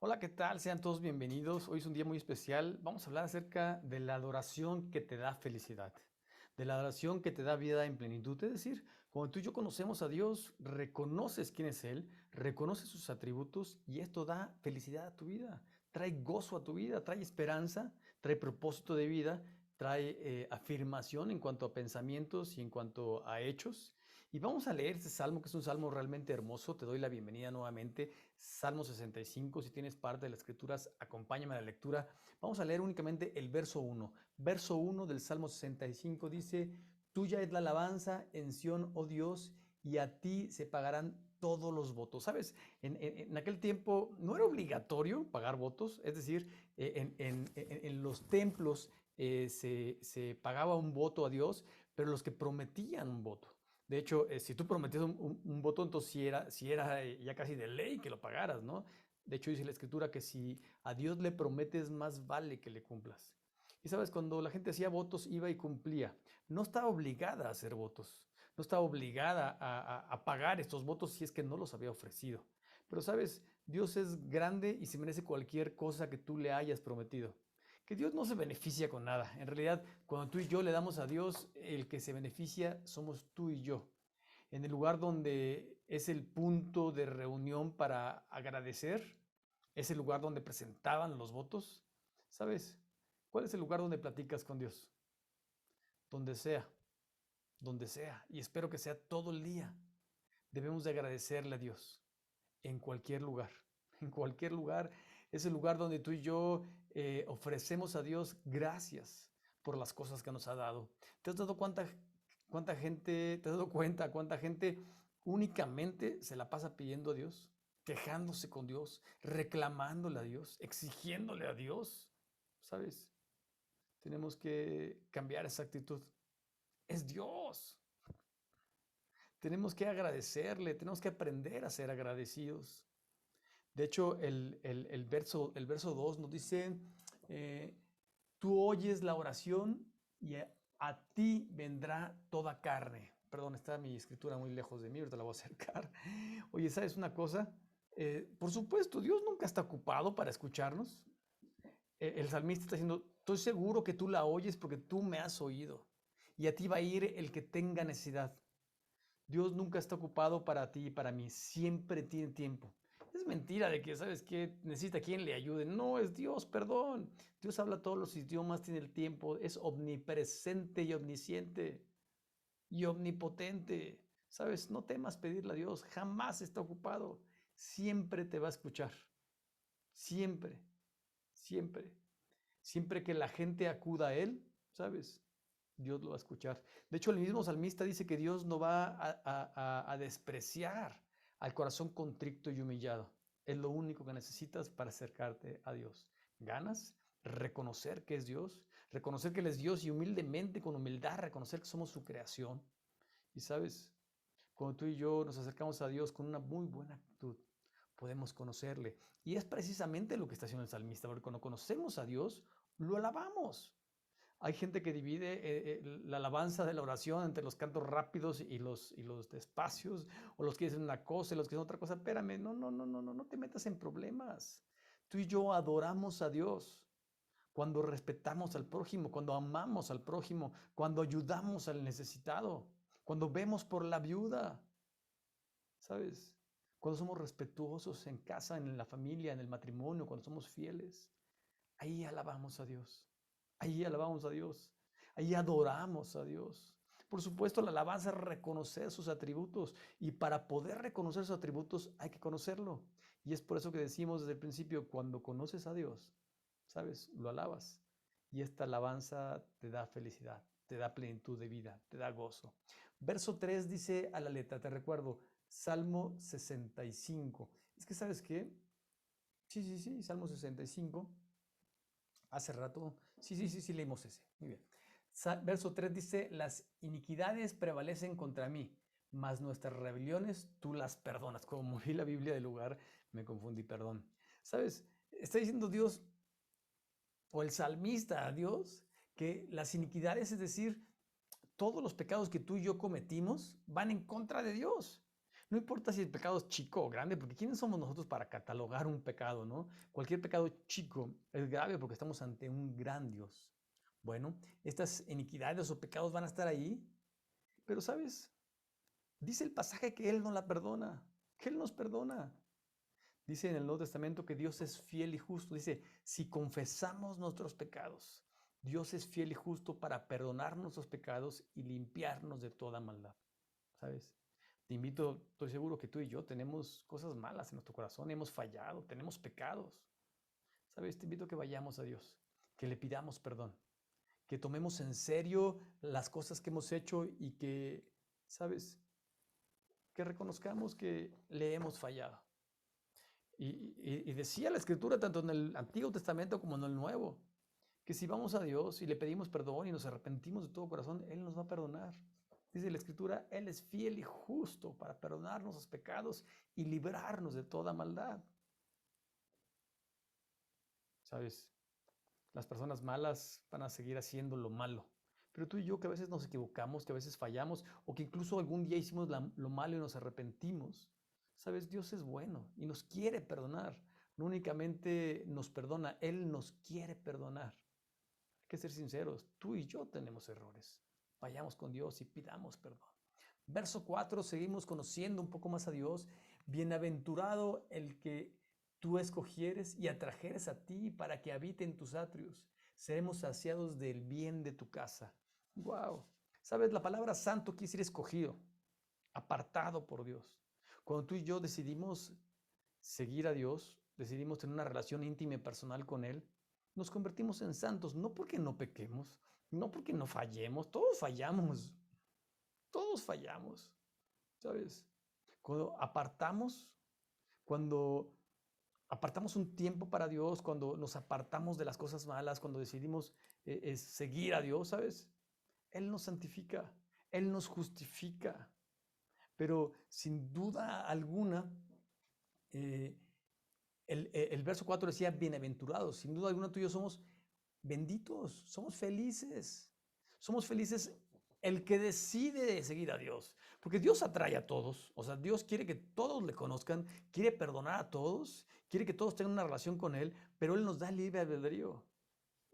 Hola, ¿qué tal? Sean todos bienvenidos. Hoy es un día muy especial. Vamos a hablar acerca de la adoración que te da felicidad, de la adoración que te da vida en plenitud. Es decir, cuando tú y yo conocemos a Dios, reconoces quién es Él, reconoces sus atributos y esto da felicidad a tu vida, trae gozo a tu vida, trae esperanza, trae propósito de vida, trae afirmación en cuanto a pensamientos y en cuanto a hechos. Y vamos a leer este salmo, que es un salmo realmente hermoso. Te doy la bienvenida nuevamente. Salmo 65, si tienes parte de las escrituras, acompáñame a la lectura. Vamos a leer únicamente el verso 1. Verso 1 del Salmo 65 dice, tuya es la alabanza en Sión, oh Dios, y a ti se pagarán todos los votos. ¿Sabes? En aquel tiempo no era obligatorio pagar votos, es decir, en los templos se pagaba un voto a Dios, pero los que prometían un voto. De hecho, si tú prometías un voto, entonces sí era ya casi de ley que lo pagaras, ¿no? De hecho, dice la escritura que si a Dios le prometes, más vale que le cumplas. Y sabes, cuando la gente hacía votos, iba y cumplía. No estaba obligada a hacer votos. No estaba obligada a pagar estos votos si es que no los había ofrecido. Pero sabes, Dios es grande y se merece cualquier cosa que tú le hayas prometido. Que Dios no se beneficia con nada. En realidad, cuando tú y yo le damos a Dios, el que se beneficia somos tú y yo. En el lugar donde es el punto de reunión para agradecer, es el lugar donde presentaban los votos. ¿Sabes? ¿Cuál es el lugar donde platicas con Dios? Donde sea, donde sea. Y espero que sea todo el día. Debemos de agradecerle a Dios en cualquier lugar. En cualquier lugar es el lugar donde tú y yo ofrecemos a Dios gracias por las cosas que nos ha dado. ¿Te has dado cuánta gente, te has dado cuenta cuánta gente únicamente se la pasa pidiendo a Dios, quejándose con Dios, reclamándole a Dios, exigiéndole a Dios? ¿Sabes? Tenemos que cambiar esa actitud. Es Dios. Tenemos que agradecerle, tenemos que aprender a ser agradecidos. De hecho, el verso 2 nos dice, eh, tú oyes la oración y a ti vendrá toda carne. Perdón, está mi escritura muy lejos de mí, ahorita la voy a acercar. Oye, ¿sabes una cosa? Por supuesto, Dios nunca está ocupado para escucharnos. El salmista está diciendo, estoy seguro que tú la oyes porque tú me has oído. Y a ti va a ir el que tenga necesidad. Dios nunca está ocupado para ti y para mí, siempre tiene tiempo. Es mentira de que, ¿sabes qué? Necesita quien le ayude. No, es Dios, perdón. Dios habla todos los idiomas, tiene el tiempo, es omnipresente y omnisciente y omnipotente. ¿Sabes? No temas pedirle a Dios, jamás está ocupado. Siempre te va a escuchar. Siempre, siempre. Siempre que la gente acuda a Él, ¿sabes? Dios lo va a escuchar. De hecho, el mismo salmista dice que Dios no va a despreciar al corazón contrito y humillado. Es lo único que necesitas para acercarte a Dios. ¿Ganas? Reconocer que es Dios, reconocer que Él es Dios y humildemente, con humildad, reconocer que somos su creación. Y sabes, cuando tú y yo nos acercamos a Dios con una muy buena actitud, podemos conocerle. Y es precisamente lo que está haciendo el salmista, porque cuando conocemos a Dios, lo alabamos. Hay gente que divide la alabanza de la oración entre los cantos rápidos y los despacios, o los que dicen una cosa y los que dicen otra cosa. Espérame, no, no, no, no, no, no te metas en problemas. Tú y yo adoramos a Dios cuando respetamos al prójimo, cuando amamos al prójimo, cuando ayudamos al necesitado, cuando vemos por la viuda, ¿sabes? Cuando somos respetuosos en casa, en la familia, en el matrimonio, cuando somos fieles. Ahí alabamos a Dios. Ahí alabamos a Dios. Ahí adoramos a Dios. Por supuesto, la alabanza es reconocer sus atributos y para poder reconocer sus atributos hay que conocerlo. Y es por eso que decimos desde el principio, cuando conoces a Dios, ¿sabes? Lo alabas. Y esta alabanza te da felicidad, te da plenitud de vida, te da gozo. Verso 3 dice a la letra, te recuerdo, Salmo 65. Es que, ¿sabes qué? Sí, sí, sí, Salmo 65. Hace rato, sí, sí, sí, sí, leímos ese. Muy bien. Verso 3 dice, las iniquidades prevalecen contra mí, mas nuestras rebeliones tú las perdonas. Como moví la Biblia del lugar, me confundí, perdón. ¿Sabes? Está diciendo Dios, o el salmista a Dios, que las iniquidades, es decir, todos los pecados que tú y yo cometimos, van en contra de Dios. No importa si el pecado es chico o grande, porque ¿quiénes somos nosotros para catalogar un pecado, no? Cualquier pecado chico es grave porque estamos ante un gran Dios. Bueno, estas iniquidades o pecados van a estar ahí, pero ¿sabes? Dice el pasaje que Él no la perdona, que Él nos perdona. Dice en el Nuevo Testamento que Dios es fiel y justo. Dice, si confesamos nuestros pecados, Dios es fiel y justo para perdonar nuestros pecados y limpiarnos de toda maldad. ¿Sabes? Te invito, estoy seguro que tú y yo tenemos cosas malas en nuestro corazón, hemos fallado, tenemos pecados. ¿Sabes? Te invito a que vayamos a Dios, que le pidamos perdón, que tomemos en serio las cosas que hemos hecho y que, ¿sabes? Que reconozcamos que le hemos fallado. Y decía la Escritura, tanto en el Antiguo Testamento como en el Nuevo, que si vamos a Dios y le pedimos perdón y nos arrepentimos de todo corazón, Él nos va a perdonar. Dice la Escritura, Él es fiel y justo para perdonarnos los pecados y librarnos de toda maldad. ¿Sabes? Las personas malas van a seguir haciendo lo malo. Pero tú y yo que a veces nos equivocamos, que a veces fallamos, o que incluso algún día hicimos lo malo y nos arrepentimos. ¿Sabes? Dios es bueno y nos quiere perdonar. No únicamente nos perdona, Él nos quiere perdonar. Hay que ser sinceros, tú y yo tenemos errores. Vayamos con Dios y pidamos perdón. Verso 4, seguimos conociendo un poco más a Dios. Bienaventurado el que tú escogieres y atrajeres a ti para que habite en tus atrios. Seremos saciados del bien de tu casa. Wow. ¿Sabes? La palabra santo quiere decir escogido, apartado por Dios. Cuando tú y yo decidimos seguir a Dios, decidimos tener una relación íntima y personal con Él, nos convertimos en santos, no porque no pequemos, no porque no fallemos, todos fallamos, ¿sabes? Cuando apartamos un tiempo para Dios, cuando nos apartamos de las cosas malas, cuando decidimos seguir a Dios, ¿sabes? Él nos santifica, Él nos justifica, pero sin duda alguna, eh, el verso 4 decía, bienaventurados, sin duda alguna tú y yo somos benditos, somos felices. Somos felices el que decide seguir a Dios. Porque Dios atrae a todos. O sea, Dios quiere que todos le conozcan, quiere perdonar a todos, quiere que todos tengan una relación con Él, pero Él nos da libre albedrío.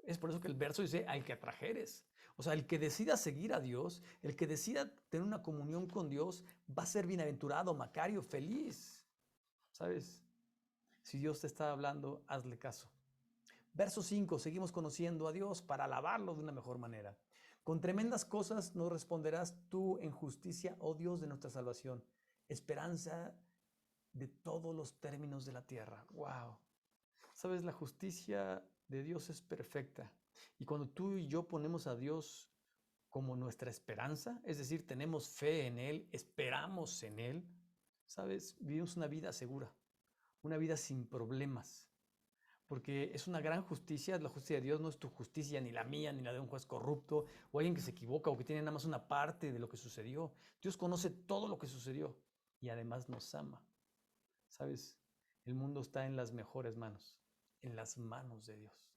Es por eso que el verso dice, al que atrajeres. O sea, el que decida seguir a Dios, el que decida tener una comunión con Dios, va a ser bienaventurado, Macario, feliz. ¿Sabes? Si Dios te está hablando, hazle caso. Verso 5, seguimos conociendo a Dios para alabarlo de una mejor manera. Con tremendas cosas nos responderás tú en justicia, oh Dios de nuestra salvación, esperanza de todos los términos de la tierra. Wow. Sabes, la justicia de Dios es perfecta. Y cuando tú y yo ponemos a Dios como nuestra esperanza, es decir, tenemos fe en Él, esperamos en Él, sabes, vivimos una vida segura, una vida sin problemas. Porque es una gran justicia, la justicia de Dios no es tu justicia, ni la mía, ni la de un juez corrupto, o alguien que se equivoca, o que tiene nada más una parte de lo que sucedió. Dios conoce todo lo que sucedió y además nos ama. ¿Sabes? El mundo está en las mejores manos, en las manos de Dios.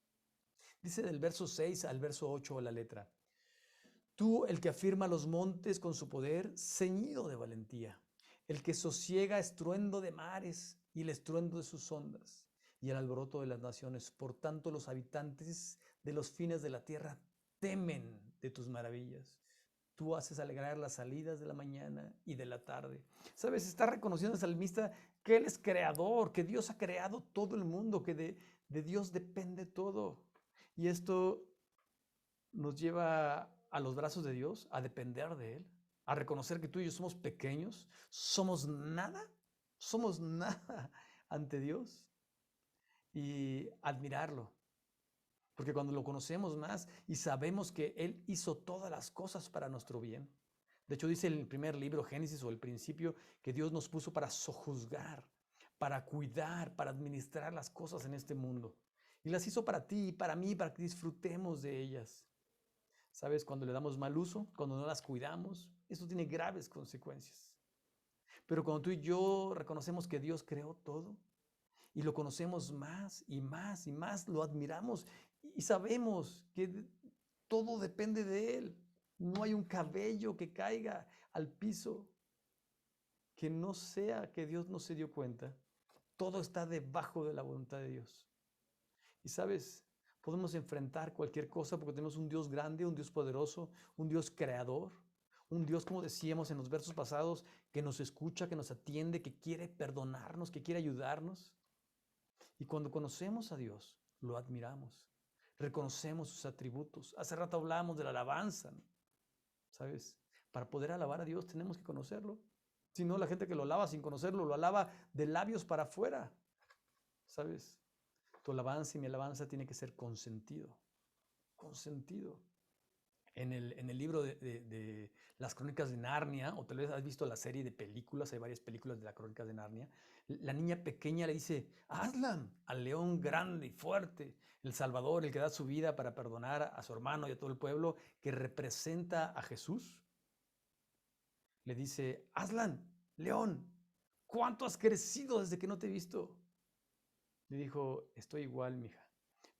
Dice del verso 6 al verso 8 la letra, tú el que afirma los montes con su poder, ceñido de valentía, el que sosiega estruendo de mares y el estruendo de sus ondas y el alboroto de las naciones. Por tanto, los habitantes de los fines de la tierra temen de tus maravillas. Tú haces alegrar las salidas de la mañana y de la tarde. ¿Sabes? Está reconociendo el salmista que Él es creador, que Dios ha creado todo el mundo, que de Dios depende todo. Y esto nos lleva a los brazos de Dios, a depender de Él, a reconocer que tú y yo somos pequeños, somos nada ante Dios y admirarlo. Porque cuando lo conocemos más y sabemos que Él hizo todas las cosas para nuestro bien. De hecho, dice el primer libro, Génesis o el principio, que Dios nos puso para sojuzgar, para cuidar, para administrar las cosas en este mundo. Y las hizo para ti y para mí, para que disfrutemos de ellas. ¿Sabes? Cuando le damos mal uso, cuando no las cuidamos, eso tiene graves consecuencias. Pero cuando tú y yo reconocemos que Dios creó todo y lo conocemos más y más y más, lo admiramos y sabemos que todo depende de Él. No hay un cabello que caiga al piso que no sea que Dios no se dio cuenta. Todo está debajo de la voluntad de Dios. Y sabes, podemos enfrentar cualquier cosa porque tenemos un Dios grande, un Dios poderoso, un Dios creador, un Dios, como decíamos en los versos pasados, que nos escucha, que nos atiende, que quiere perdonarnos, que quiere ayudarnos. Y cuando conocemos a Dios, lo admiramos, reconocemos sus atributos. Hace rato hablábamos de la alabanza, ¿no? ¿Sabes? Para poder alabar a Dios tenemos que conocerlo. Si no, la gente que lo alaba sin conocerlo, lo alaba de labios para afuera. ¿Sabes? Tu alabanza y mi alabanza tiene que ser con sentido. Con sentido. En el libro de las Crónicas de Narnia, o tal vez has visto la serie de películas, hay varias películas de las Crónicas de Narnia, la niña pequeña le dice, Aslan, al león grande y fuerte, el Salvador, el que da su vida para perdonar a su hermano y a todo el pueblo, que representa a Jesús. Le dice, Aslan, león, ¿cuánto has crecido desde que no te he visto? Le dijo, estoy igual, mija.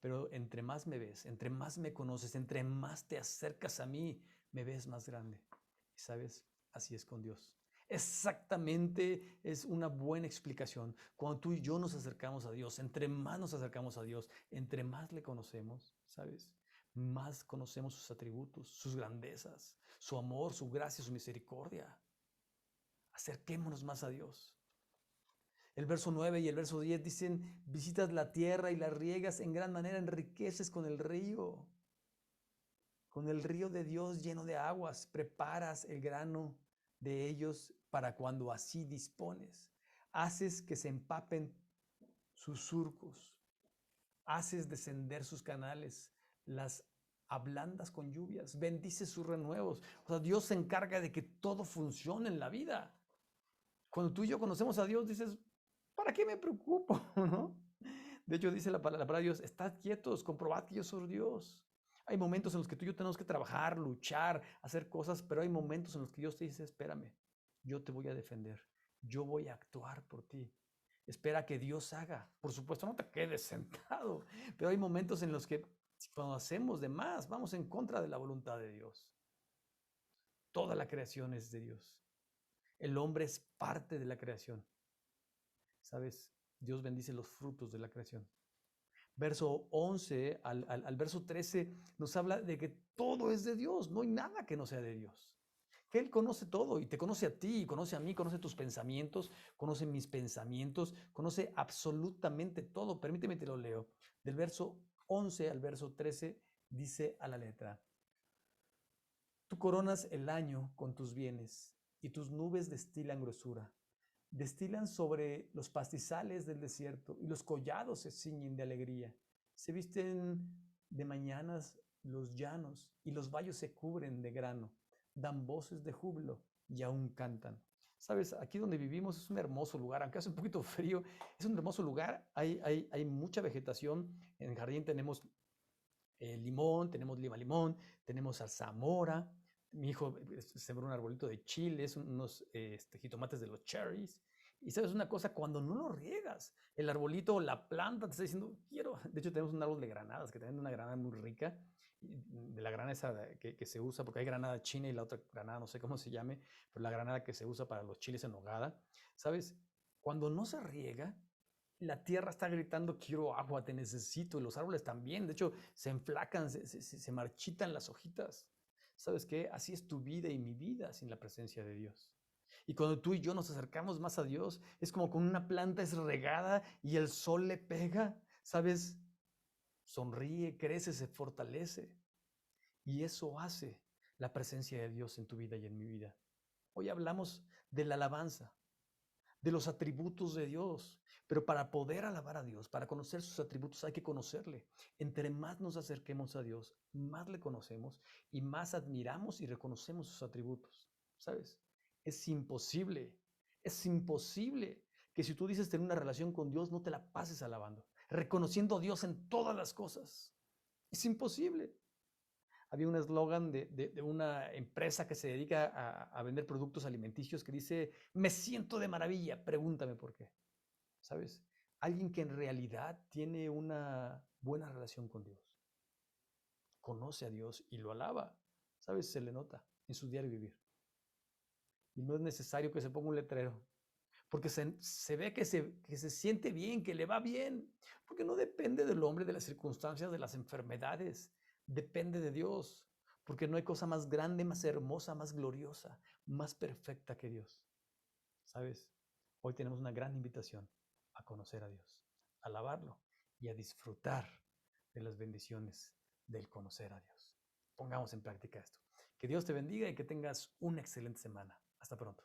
Pero entre más me ves, entre más me conoces, entre más te acercas a mí, me ves más grande. Y sabes, así es con Dios. Exactamente, es una buena explicación. Cuando tú y yo nos acercamos a Dios, entre más nos acercamos a Dios, entre más le conocemos, ¿sabes? Más conocemos sus atributos, sus grandezas, su amor, su gracia, su misericordia. Acerquémonos más a Dios. El verso 9 y el verso 10 dicen, visitas la tierra y la riegas, en gran manera enriqueces con el río de Dios lleno de aguas, preparas el grano de ellos para cuando así dispones. Haces que se empapen sus surcos, haces descender sus canales, las ablandas con lluvias, bendices sus renuevos. O sea, Dios se encarga de que todo funcione en la vida. Cuando tú y yo conocemos a Dios, dices, ¿para qué me preocupo? ¿No? De hecho, dice la palabra de Dios, estad quietos, comprobad que yo soy Dios. Hay momentos en los que tú y yo tenemos que trabajar, luchar, hacer cosas, pero hay momentos en los que Dios te dice, espérame, yo te voy a defender, yo voy a actuar por ti. Espera que Dios haga. Por supuesto, no te quedes sentado, pero hay momentos en los que cuando hacemos de más, vamos en contra de la voluntad de Dios. Toda la creación es de Dios. El hombre es parte de la creación. ¿Sabes? Dios bendice los frutos de la creación. Verso 11 al verso 13 nos habla de que todo es de Dios, no hay nada que no sea de Dios. Que Él conoce todo y te conoce a ti, conoce a mí, conoce tus pensamientos, conoce mis pensamientos, conoce absolutamente todo. Permíteme te lo leo. Del verso 11 al verso 13 dice a la letra, tú coronas el año con tus bienes y tus nubes destilan grosura. Destilan sobre los pastizales del desierto y los collados se ciñen de alegría. Se visten de mañanas los llanos y los valles se cubren de grano. Dan voces de júbilo y aún cantan. Sabes, aquí donde vivimos es un hermoso lugar, aunque hace un poquito frío, es un hermoso lugar, hay mucha vegetación. En el jardín tenemos limón, tenemos lima limón, tenemos zarzamora. Mi hijo sembró un arbolito de chiles, unos jitomates de los cherries. Y sabes una cosa, cuando no lo riegas, el arbolito o la planta te está diciendo, quiero. De hecho, tenemos un árbol de granadas, que tienen una granada muy rica, de la granada esa que se usa, porque hay granada china y la otra granada, no sé cómo se llame, pero la granada que se usa para los chiles en nogada. ¿Sabes? Cuando no se riega, la tierra está gritando, quiero agua, te necesito, y los árboles también. De hecho, se enflacan, se marchitan las hojitas. ¿Sabes qué? Así es tu vida y mi vida sin la presencia de Dios. Y cuando tú y yo nos acercamos más a Dios, es como con una planta es regada y el sol le pega, ¿sabes? Sonríe, crece, se fortalece. Y eso hace la presencia de Dios en tu vida y en mi vida. Hoy hablamos de la alabanza, de los atributos de Dios. Pero para poder alabar a Dios, para conocer sus atributos, hay que conocerle. Entre más nos acerquemos a Dios, más le conocemos y más admiramos y reconocemos sus atributos. ¿Sabes? Es imposible que si tú dices tener una relación con Dios, no te la pases alabando, reconociendo a Dios en todas las cosas. Es imposible. Había un eslogan de una empresa que se dedica a vender productos alimenticios que dice, me siento de maravilla, pregúntame por qué. ¿Sabes? Alguien que en realidad tiene una buena relación con Dios, conoce a Dios y lo alaba, ¿sabes? Se le nota en su diario vivir. Y no es necesario que se ponga un letrero. porque se ve que se siente bien, que le va bien, porque no depende del hombre, de las circunstancias, de las enfermedades, depende de Dios, porque no hay cosa más grande, más hermosa, más gloriosa, más perfecta que Dios. ¿Sabes? Hoy tenemos una gran invitación a conocer a Dios, a alabarlo y a disfrutar de las bendiciones del conocer a Dios. Pongamos en práctica esto. Que Dios te bendiga y que tengas una excelente semana. Hasta pronto.